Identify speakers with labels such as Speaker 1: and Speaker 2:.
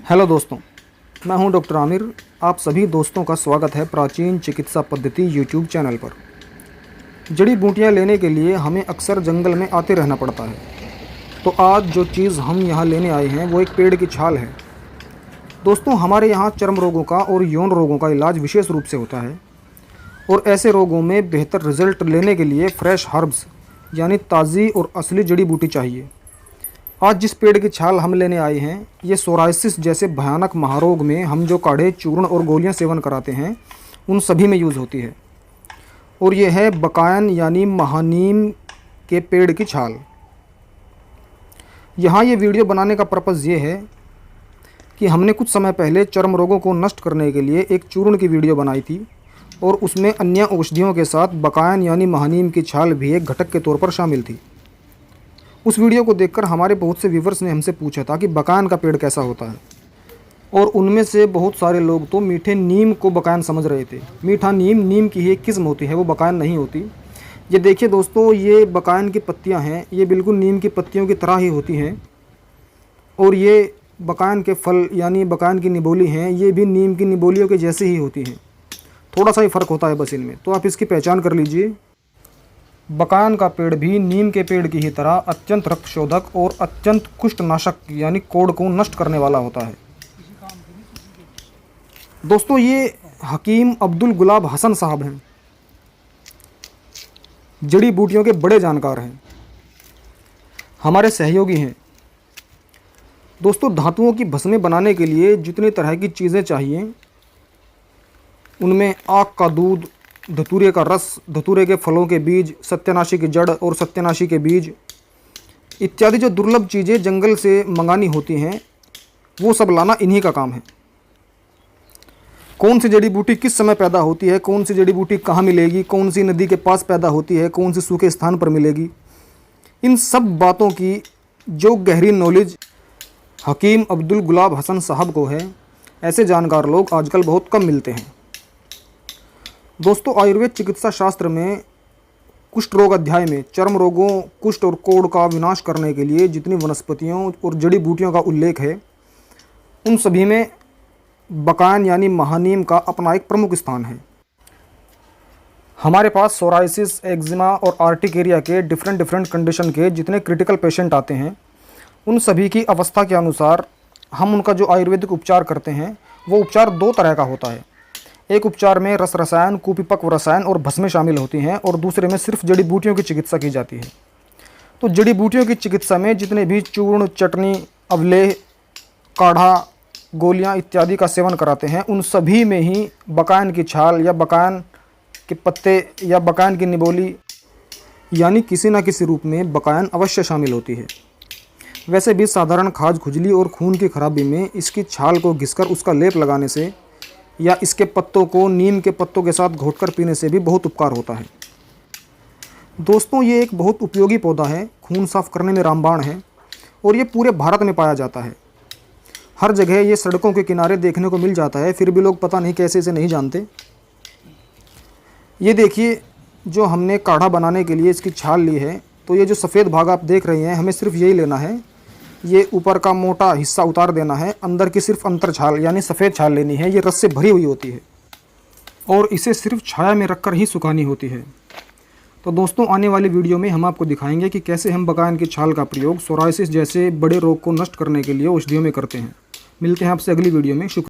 Speaker 1: Hello दोस्तों, मैं हूं डॉक्टर आमिर। आप सभी दोस्तों का स्वागत है प्राचीन चिकित्सा पद्धति यूट्यूब चैनल पर। जड़ी बूटियां लेने के लिए हमें अक्सर जंगल में आते रहना पड़ता है। तो आज जो चीज़ हम यहां लेने आए हैं वो एक पेड़ की छाल है। दोस्तों, हमारे यहाँ चर्म रोगों का और यौन रोगों का इलाज विशेष रूप से होता है और ऐसे रोगों में बेहतर रिजल्ट लेने के लिए फ्रेश हर्ब्स यानी ताज़ी और असली जड़ी बूटी चाहिए। आज जिस पेड़ की छाल हम लेने आए हैं ये सोराइसिस जैसे भयानक महारोग में हम जो काढ़े, चूर्ण और गोलियां सेवन कराते हैं उन सभी में यूज़ होती है। और ये है बकायन यानी महानीम के पेड़ की छाल। यहाँ ये वीडियो बनाने का पर्पज़ ये है कि हमने कुछ समय पहले चर्म रोगों को नष्ट करने के लिए एक चूर्ण की वीडियो बनाई थी और उसमें अन्य औषधियों के साथ बकायन यानी महानीम की छाल भी एक घटक के तौर पर शामिल थी। उस वीडियो को देखकर हमारे बहुत से व्यूवर्स ने हमसे पूछा था कि बकायन का पेड़ कैसा होता है, और उनमें से बहुत सारे लोग तो मीठे नीम को बकायन समझ रहे थे। मीठा नीम की ही एक किस्म होती है, वो बकायन नहीं होती। ये देखिए दोस्तों, ये बकायन की पत्तियां हैं, ये बिल्कुल नीम की पत्तियों की तरह ही होती हैं। और ये बकायन के फल यानी बकायन की निबोली हैं, ये भी नीम की निबोलियों के जैसी ही होती हैं। थोड़ा सा ही फ़र्क होता है बस इनमें, तो आप इसकी पहचान कर लीजिए। बकायन का पेड़ भी नीम के पेड़ की ही तरह अत्यंत रक्तशोधक और अत्यंत कुष्ठनाशक यानी कोढ़ को नष्ट करने वाला होता है। दोस्तों, ये हकीम अब्दुल गुलाब हसन साहब हैं, जड़ी बूटियों के बड़े जानकार हैं, हमारे सहयोगी हैं। दोस्तों, धातुओं की भस्में बनाने के लिए जितनी तरह की चीज़ें चाहिए उनमें आक का दूध, धतूरे का रस, धतूरे के फलों के बीज, सत्यानाशी की जड़ और सत्यानाशी के बीज इत्यादि जो दुर्लभ चीज़ें जंगल से मंगानी होती हैं वो सब लाना इन्हीं का काम है। कौन सी जड़ी बूटी किस समय पैदा होती है, कौन सी जड़ी बूटी कहाँ मिलेगी, कौन सी नदी के पास पैदा होती है, कौन सी सूखे स्थान पर मिलेगी, इन सब बातों की जो गहरी नॉलेज हकीम अब्दुल गुलाब हसन साहब को है, ऐसे जानकार लोग आजकल बहुत कम मिलते हैं। दोस्तों, आयुर्वेद चिकित्सा शास्त्र में कुष्ठ रोग अध्याय में चर्म रोगों, कुष्ठ और कोढ़ का विनाश करने के लिए जितनी वनस्पतियों और जड़ी बूटियों का उल्लेख है उन सभी में बकायन यानी महानीम का अपना एक प्रमुख स्थान है। हमारे पास सोराइसिस, एक्जिमा और आर्टिकेरिया के डिफरेंट कंडीशन के जितने क्रिटिकल पेशेंट आते हैं उन सभी की अवस्था के अनुसार हम उनका जो आयुर्वेदिक उपचार करते हैं वो उपचार दो तरह का होता है। एक उपचार में रस रसायन, कुपिपक्व रसायन और भस्में शामिल होती हैं और दूसरे में सिर्फ जड़ी बूटियों की चिकित्सा की जाती है। तो जड़ी बूटियों की चिकित्सा में जितने भी चूर्ण, चटनी, अवलेह, काढ़ा, गोलियां इत्यादि का सेवन कराते हैं उन सभी में ही बकायन की छाल या बकायन के पत्ते या बकायन की निबोली यानी किसी न किसी रूप में बकायन अवश्य शामिल होती है। वैसे भी साधारण खाज, खुजली और खून की खराबी में इसकी छाल को घिसकर उसका लेप लगाने से या इसके पत्तों को नीम के पत्तों के साथ घोटकर पीने से भी बहुत उपकार होता है। दोस्तों, ये एक बहुत उपयोगी पौधा है, खून साफ करने में रामबाण है और ये पूरे भारत में पाया जाता है। हर जगह ये सड़कों के किनारे देखने को मिल जाता है, फिर भी लोग पता नहीं कैसे इसे नहीं जानते। ये देखिए, जो हमने काढ़ा बनाने के लिए इसकी छाल ली है, तो ये जो सफ़ेद भाग आप देख रहे हैं हमें सिर्फ यही लेना है। ये ऊपर का मोटा हिस्सा उतार देना है, अंदर की सिर्फ अंतर छाल यानी सफ़ेद छाल लेनी है। ये रस से भरी हुई होती है और इसे सिर्फ छाया में रखकर ही सुखानी होती है। तो दोस्तों, आने वाली वीडियो में हम आपको दिखाएंगे कि कैसे हम बकायन की छाल का प्रयोग सोराइसिस जैसे बड़े रोग को नष्ट करने के लिए औषधियों में करते हैं। मिलते हैं आपसे अगली वीडियो में। शुक्रिया।